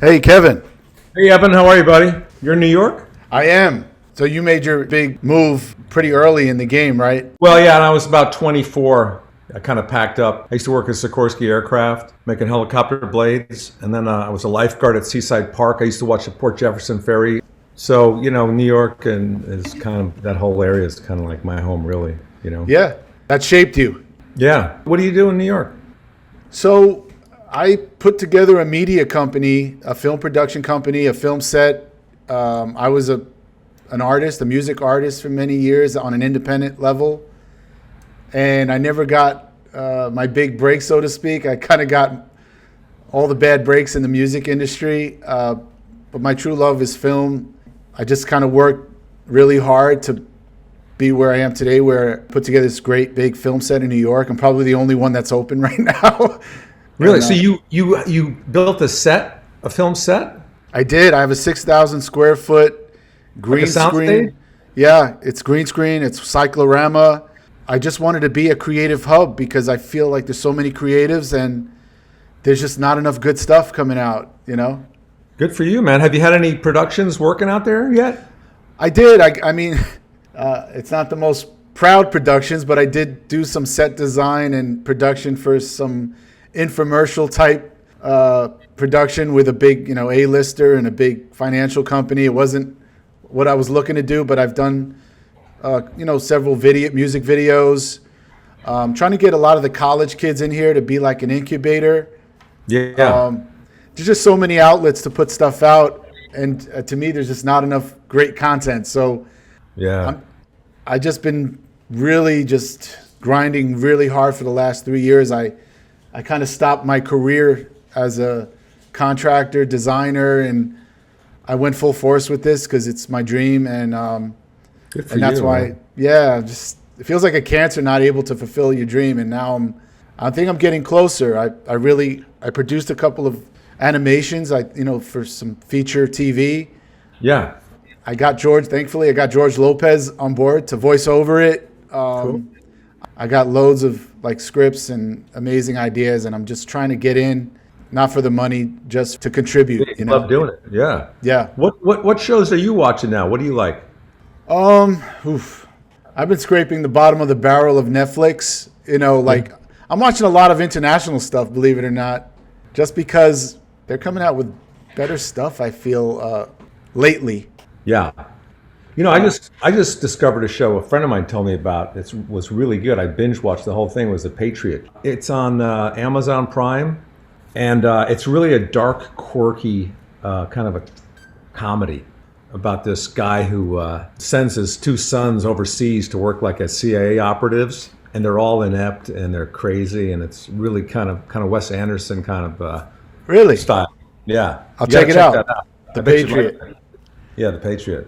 Hey, Kevin. Hey Evan, how are you, buddy? You're in New York? I am. So you made your big move pretty early in the game, right? Well, yeah, and I was about 24. I kind of packed up. I used to work at Sikorsky Aircraft, making helicopter blades, and then I was a lifeguard at Seaside Park. I used to watch the Port Jefferson Ferry. So, New York and is kind of that whole area is kind of like my home, really. Yeah, that shaped you. Yeah. What do you do in New York? So I put together a media company, a film production company, a film set. I was an artist, a music artist for many years on an independent level. And I never got my big break, so to speak. I kind of got all the bad breaks in the music industry. But my true love is film. I just kind of worked really hard to be where I am today, where I put together this great big film set in New York. I'm probably the only one that's open right now. Really? And, So you built a film set? I did. I have a 6,000 square foot green Like a sound screen. stage? Yeah, it's green screen. It's cyclorama. I just wanted to be a creative hub because I feel like there's so many creatives and there's just not enough good stuff coming out. Good for you, man. Have you had any productions working out there yet? I did. I mean, it's not the most proud productions, but I did do some set design and production for some infomercial type production with a big, A-lister and a big financial company. It wasn't what I was looking to do, but I've done, several music videos. Trying to get a lot of the college kids in here to be like an incubator. Yeah. There's just so many outlets to put stuff out, and to me, there's just not enough great content. So, Yeah. I just been really just grinding really hard for the last 3 years. I kind of stopped my career as a contractor, designer, and I went full force with this because it's my dream, and Good for and that's you, why, man. yeah, just it feels like a cancer not able to fulfill your dream. And now I think I'm getting closer. I produced a couple of animations, for some feature TV. Yeah. Thankfully, I got George Lopez on board to voice over it. Cool. I got loads of scripts and amazing ideas, and I'm just trying to get in, not for the money, just to contribute. You love doing it. Yeah. Yeah. What shows are you watching now? What do you like? I've been scraping the bottom of the barrel of Netflix. I'm watching a lot of international stuff, believe it or not, just because they're coming out with better stuff, I feel, lately. Yeah. I just discovered a show a friend of mine told me about. It was really good. I binge watched the whole thing. It was The Patriot. It's on Amazon Prime, and it's really a dark, quirky kind of a comedy about this guy who sends his two sons overseas to work like as CIA operatives, and they're all inept and they're crazy, and it's really kind of Wes Anderson kind of Really? style. Yeah, I'll You gotta check it out. that out. The I bet you'd Patriot. like it. Yeah, The Patriot.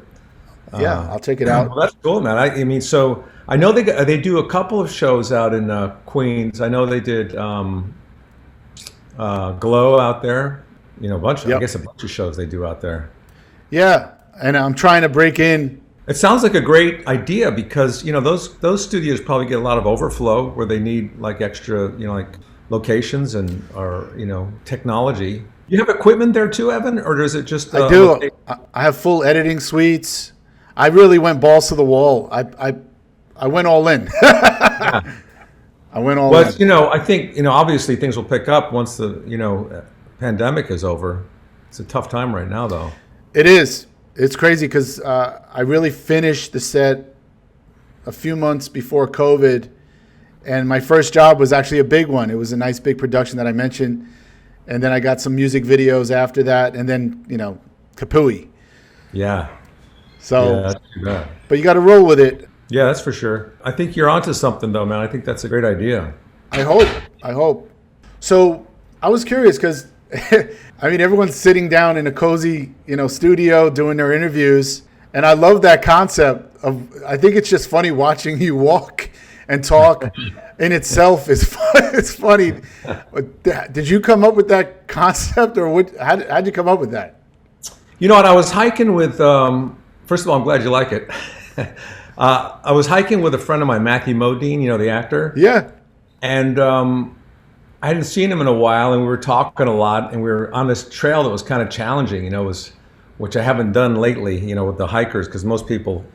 Yeah, I'll check it out. Well, that's cool, man. I mean, so I know they do a couple of shows out in Queens. I know they did Glow out there. A bunch. Yep. I guess a bunch of shows they do out there. Yeah, and I'm trying to break in. It sounds like a great idea because those studios probably get a lot of overflow where they need like extra like locations or technology. You have equipment there too, Evan, or is it just? I do. I have full editing suites. I really went balls to the wall. I went all in. I went all in. Well, I think obviously things will pick up once the pandemic is over. It's a tough time right now, though. It is. It's crazy because I really finished the set a few months before COVID, and my first job was actually a big one. It was a nice big production that I mentioned, and then I got some music videos after that, and then kapooey. Yeah. So, Yeah, that's too bad. but you got to roll with it. Yeah, that's for sure. I think you're onto something, though, man. I think that's a great idea. I hope. So I was curious because, everyone's sitting down in a cozy, studio doing their interviews. And I love that concept I think it's just funny watching you walk and talk in itself is it's funny. Did you come up with that concept or how'd you come up with that? You know what? I was hiking with, first of all, I'm glad you like it. I was hiking with a friend of mine, Matthew Modine, the actor. Yeah. And I hadn't seen him in a while, and we were talking a lot, and we were on this trail that was kind of challenging, which I haven't done lately, with the hikers, because most people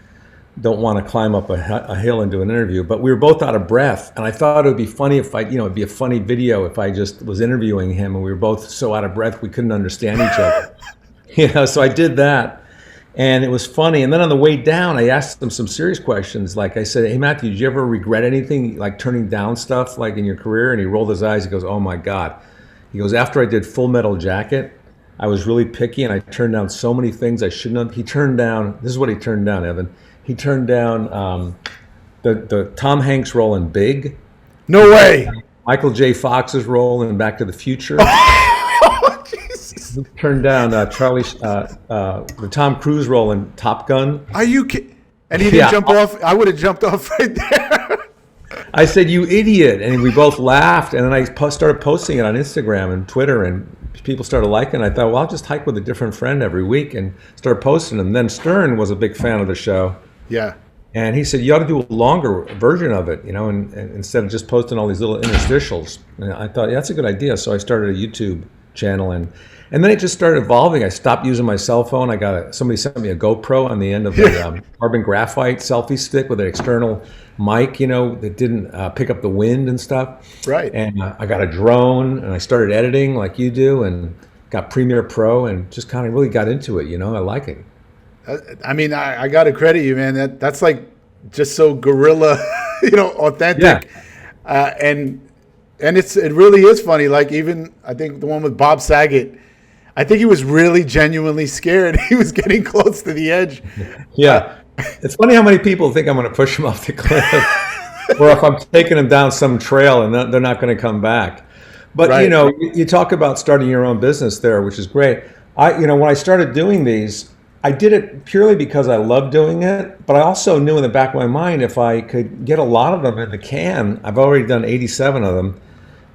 don't want to climb up a hill and do an interview. But we were both out of breath, and I thought it would be funny if it'd be a funny video if I just was interviewing him, and we were both so out of breath we couldn't understand each other. So I did that. And it was funny. And then on the way down, I asked him some serious questions. Like I said, hey, Matthew, did you ever regret anything, like turning down stuff like in your career? And he rolled his eyes. He goes, oh, my God. He goes, after I did Full Metal Jacket, I was really picky, and I turned down so many things I shouldn't have. He turned down, this is what he turned down, Evan. He turned down the Tom Hanks role in Big. No way. Michael J. Fox's role in Back to the Future. Turned down the Tom Cruise role in Top Gun. Are you kidding? And he didn't jump off? I would have jumped off right there. I said, you idiot. And we both laughed. And then I started posting it on Instagram and Twitter, and people started liking it. I thought, well, I'll just hike with a different friend every week and start posting them. Then Stern was a big fan of the show. Yeah. And he said, you ought to do a longer version of it, and instead of just posting all these little interstitials. And I thought, yeah, that's a good idea. So I started a YouTube channel, and then it just started evolving. I stopped using my cell phone. Somebody sent me a GoPro on the end of the carbon graphite selfie stick with an external mic, that didn't pick up the wind and stuff. Right. And I got a drone, and I started editing like you do, and got Premiere Pro, and just kind of really got into it. I like it. I mean, I got to credit you, man. That's like just so guerrilla, authentic. Yeah. And it really is funny. Like even I think the one with Bob Saget, I think he was really genuinely scared. He was getting close to the edge. Yeah. It's funny how many people think I'm going to push him off the cliff, or if I'm taking him down some trail and they're not going to come back. But, right. You talk about starting your own business there, which is great. When I started doing these, I did it purely because I loved doing it, but I also knew in the back of my mind if I could get a lot of them in the can. I've already done 87 of them.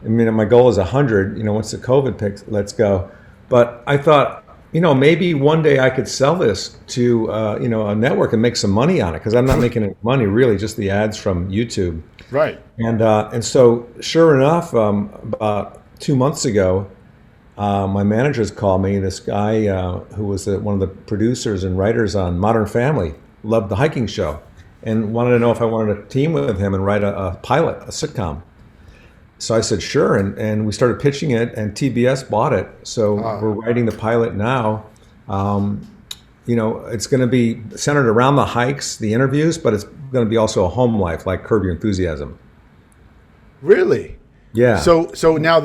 I mean, my goal is 100, once the COVID picks, let's go. But I thought, maybe one day I could sell this to, a network and make some money on it, because I'm not making any money, really, just the ads from YouTube. Right. And so, sure enough, about 2 months ago, my managers called me. This guy who was one of the producers and writers on Modern Family, loved the hiking show, and wanted to know if I wanted to team with him and write a pilot, a sitcom. So I said, sure. And we started pitching it, and TBS bought it. So we're writing the pilot now. It's going to be centered around the hikes, the interviews, but it's going to be also a home life, like Curb Your Enthusiasm. Really? Yeah. So now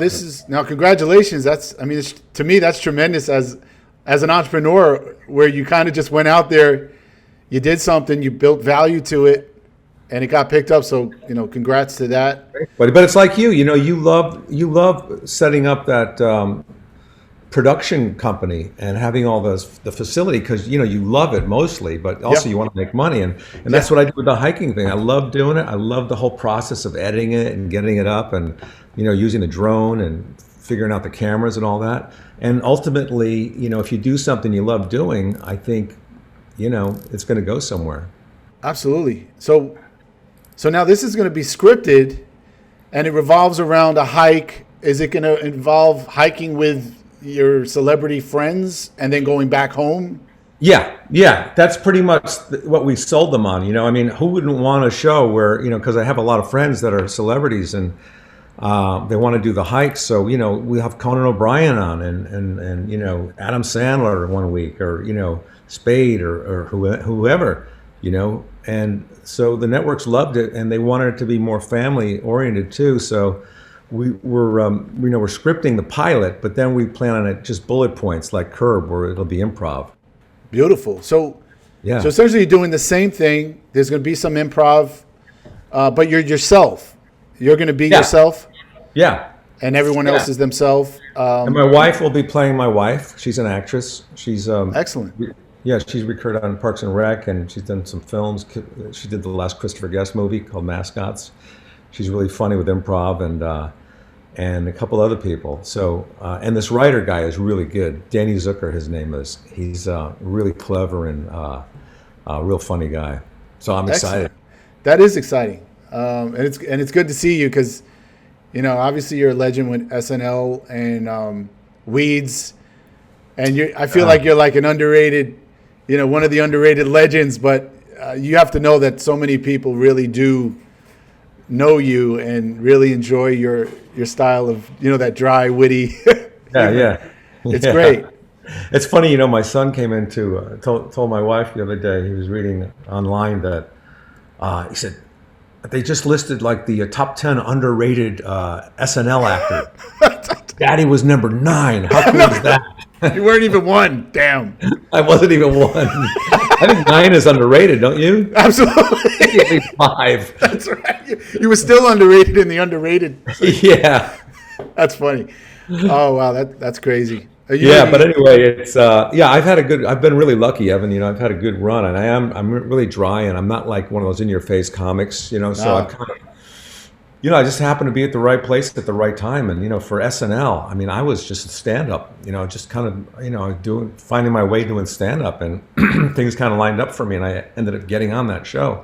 congratulations. To me, that's tremendous as an entrepreneur, where you kind of just went out there, you did something, you built value to it, and it got picked up. So, congrats to that. But it's like you love setting up that production company and having all the facility, because, you love it mostly, but also you want to make money. And that's what I do with the hiking thing. I love doing it. I love the whole process of editing it and getting it up and, using the drone and figuring out the cameras and all that. And ultimately, if you do something you love doing, I think, it's going to go somewhere. Absolutely. So now this is going to be scripted, and it revolves around a hike. Is it going to involve hiking with your celebrity friends and then going back home? Yeah. That's pretty much what we sold them on. Who wouldn't want a show where, because I have a lot of friends that are celebrities, and they want to do the hikes. So, we have Conan O'Brien on and Adam Sandler one week, or, Spade or whoever, and so the networks loved it, and they wanted it to be more family oriented too. So we're scripting the pilot, but then we plan on it just bullet points like Curb, where it'll be improv. Beautiful. So essentially you're doing the same thing. There's going to be some improv, but you're yourself. You're going to be yourself. Yeah. And everyone else is themselves. And my wife will be playing my wife. She's an actress. She's excellent. Yeah, she's recurred on Parks and Rec, and she's done some films. She did the last Christopher Guest movie called Mascots. She's really funny with improv, and a couple other people. So, and this writer guy is really good. Danny Zucker, his name is. He's really clever and a real funny guy. So I'm excited. That is exciting, and it's good to see you, because Obviously you're a legend with SNL and Weeds, and I feel like you're like an underrated, one of the underrated legends. But you have to know that so many people really do know you and really enjoy your style of that dry, witty. Yeah, humor. yeah, It's yeah. great. It's funny, my son came into told my wife the other day. He was reading online that he said they just listed like the top 10 underrated SNL actor. Daddy was number 9. How cool is that? You weren't even one. Damn. I wasn't even one. I think 9 is underrated, don't you? Absolutely. At least 5. That's right. You were still underrated in the underrated. Yeah. That's funny. Oh wow, that's crazy. Yeah, but anyway, it's I've been really lucky, Evan. I've had a good run, and I'm really dry, and I'm not like one of those in your face comics, so I kind of, I just happened to be at the right place at the right time. And for SNL, I mean, I was just a stand up, just kind of finding my way doing stand up, and things kind of lined up for me, and I ended up getting on that show.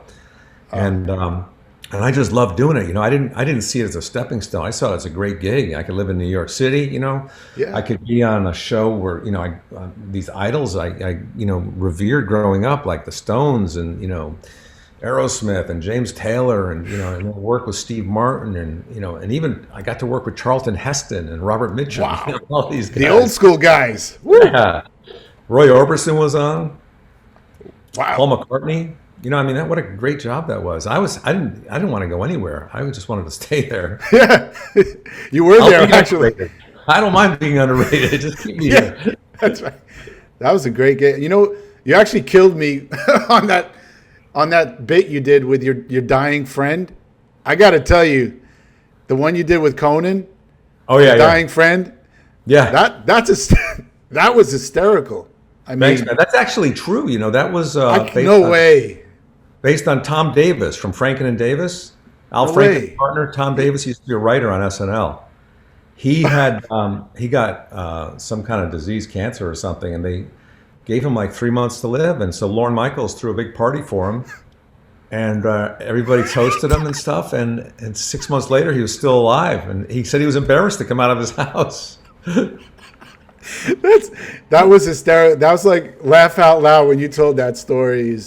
And I just loved doing it. I didn't see it as a stepping stone. I saw it as a great gig. I could live in New York City. Yeah. I could be on a show where these idols I revered growing up, like the Stones and Aerosmith and James Taylor, and and work with Steve Martin, and even I got to work with Charlton Heston and Robert Mitchum. Wow. All these guys. The old school guys. Yeah. Roy Orbison was on. Wow. Paul McCartney. What a great job that was. I didn't want to go anywhere. I just wanted to stay there. Yeah. You were there actually. Underrated. I don't mind being underrated. Just keep me here. That's right. That was a great game. You actually killed me on that bit you did with your dying friend. I got to tell you, the one you did with Conan. Oh yeah, dying friend. Yeah. That was hysterical. I mean, thanks, man. That's actually true. That was based on Tom Davis from Franken and Davis. Al Franken's partner, Tom Davis, used to be a writer on SNL. He had he got some kind of disease, cancer or something, and they gave him like 3 months to live. And so Lorne Michaels threw a big party for him, and everybody toasted him and stuff. And 6 months later, he was still alive, and he said he was embarrassed to come out of his house. That was hysterical. That was like laugh out loud when you told that story.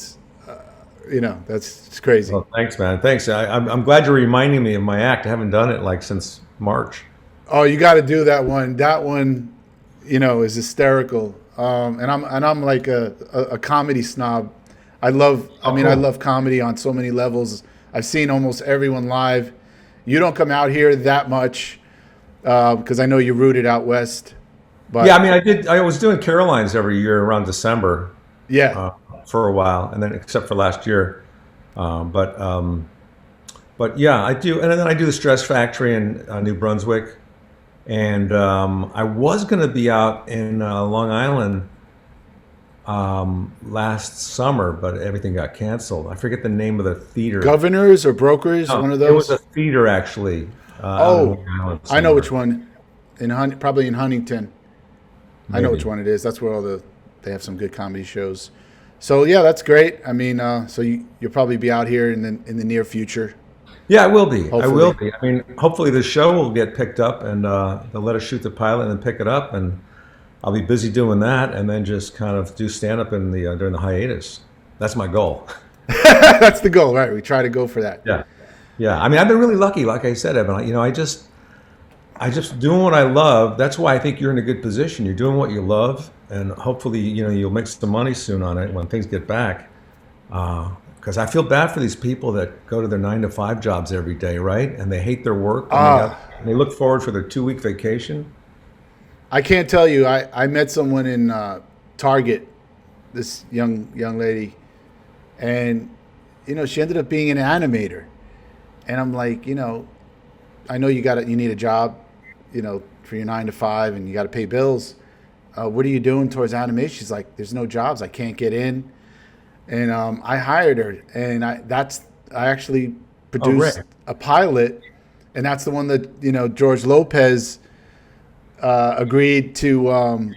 That's crazy. Well, thanks, man. Thanks. I'm glad you're reminding me of my act. I haven't done it like since March. Oh, you got to do that one. That one, is hysterical. And I'm like a comedy snob. I love comedy on so many levels. I've seen almost everyone live. You don't come out here that much because I know you're rooted out west. But yeah, I did. I was doing Caroline's every year around December. Yeah. For a while, and then except for last year, but yeah, I do, and then I do the Stress Factory in New Brunswick, and I was going to be out in Long Island last summer, but everything got canceled. I forget the name of the theater. Governors or Brokers, one of those. It was a theater actually. I know which one. Probably in Huntington. Maybe. I know which one it is. That's where they have some good comedy shows. So yeah, that's great. So you'll probably be out here in the near future. Yeah, I will be. Hopefully. I will be. Hopefully the show will get picked up, and they'll let us shoot the pilot and then pick it up, and I'll be busy doing that, and then just kind of do stand up in during the hiatus. That's my goal. That's the goal, right? We try to go for that. Yeah, yeah. I've been really lucky, like I said, Evan. I just doing what I love. That's why I think you're in a good position. You're doing what you love. And hopefully, you'll make some money soon on it when things get back. Because I feel bad for these people that go to their 9-to-5 jobs every day, right? And they hate their work. And they look forward for their 2-week vacation. I can't tell you. I met someone in Target, this young lady, and she ended up being an animator. And I'm like, I know you need a job, for your 9-to-5, and you got to pay bills. What are you doing towards animation? She's like, there's no jobs. I can't get in. And I hired her. And I actually produced a pilot. And that's the one that, George Lopez agreed to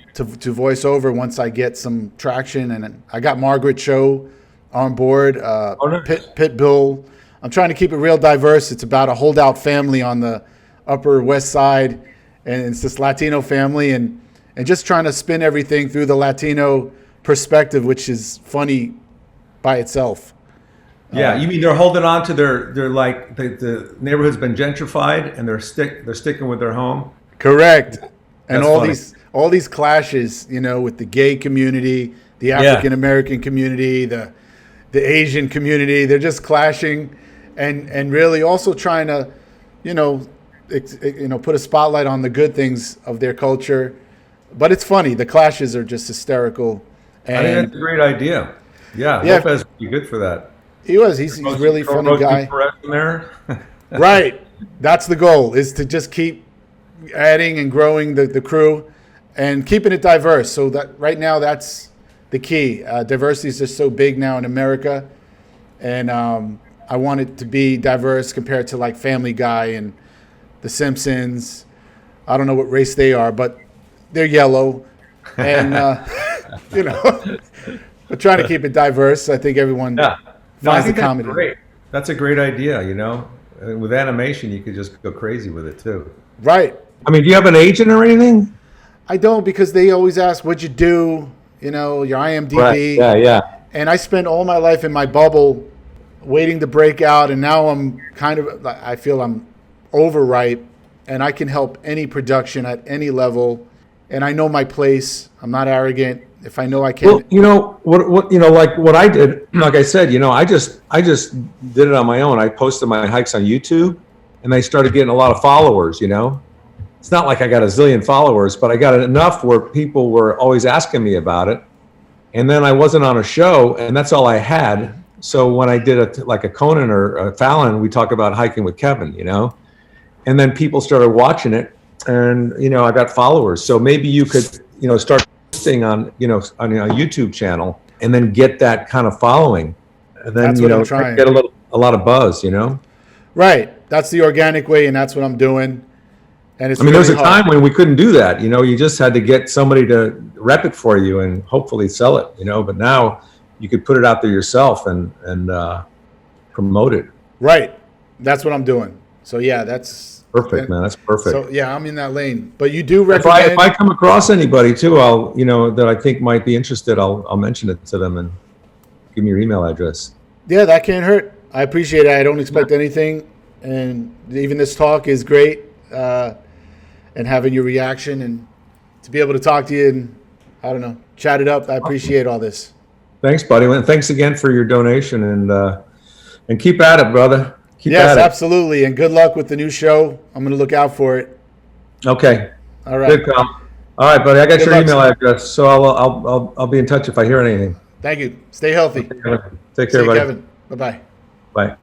voice over once I get some traction. And I got Margaret Cho on board, nice. Pitbull. I'm trying to keep it real diverse. It's about a holdout family on the Upper West Side, and it's this Latino family, and just trying to spin everything through the Latino perspective, which is funny by itself. Yeah, you mean they're holding on to their like the neighborhood's been gentrified and they're sticking with their home. Correct. And That's all funny. these clashes, with the gay community, the African American community, the Asian community, they're just clashing, and really also trying to, put a spotlight on the good things of their culture. But it's funny. The clashes are just hysterical. And I think that's a great idea. Yeah, Yeah. Lopez would be good for that. he's a really funny guy. In there. Right. That's the goal, is to just keep adding and growing the crew and keeping it diverse. So that right now, that's the key. Diversity is just so big now in America. And I want it to be diverse compared to like Family Guy and The Simpsons. I don't know what race they are, but they're yellow. And, we're trying to keep it diverse. I think everyone Yeah. No, I finds the think that's comedy. great. That's a great idea, With animation, you could just go crazy with it, too. Right. I mean, do you have an agent or anything? I don't, because they always ask, what'd you do? Your IMDb. Right. Yeah. And I spent all my life in my bubble waiting to break out. And now I feel I'm overripe, and I can help any production at any level. And I know my place. I'm not arrogant. If I know I can. Well, like what I did, like I said, I just did it on my own. I posted my hikes on YouTube, and I started getting a lot of followers, It's not like I got a zillion followers, but I got enough where people were always asking me about it. And then I wasn't on a show, and that's all I had. So when I did like a Conan or a Fallon, we talk about hiking with Kevin, And then people started watching it, and I got followers. So maybe you could, start posting on a YouTube channel, and then get that kind of following, and then That's what I'm trying. get a lot of buzz, Right. That's the organic way, and that's what I'm doing. And it's I mean, there was a really hard. time when we couldn't do that. You just had to get somebody to rep it for you and hopefully sell it. But now you could put it out there yourself and promote it. Right. That's what I'm doing. So yeah, that's Perfect, man. That's perfect. So yeah, I'm in that lane. But you do If recommend. I come across anybody too, I'll that I think might be interested, I'll mention it to them and give me your email address. Yeah, that can't hurt. I appreciate it. I don't expect anything, and even this talk is great. And having your reaction and to be able to talk to you and I don't know, chat it up. I appreciate all this. Thanks, buddy. And thanks again for your donation, and keep at it, brother. Keep Yes, at it. absolutely. And good luck with the new show. I'm going to look out for it. Okay. All right. Good call. All right, buddy. I got Good your luck, email sir. address, so I'll be in touch if I hear anything. Thank you. Stay healthy. Take care, See you, buddy. Kevin. Bye-bye. Bye.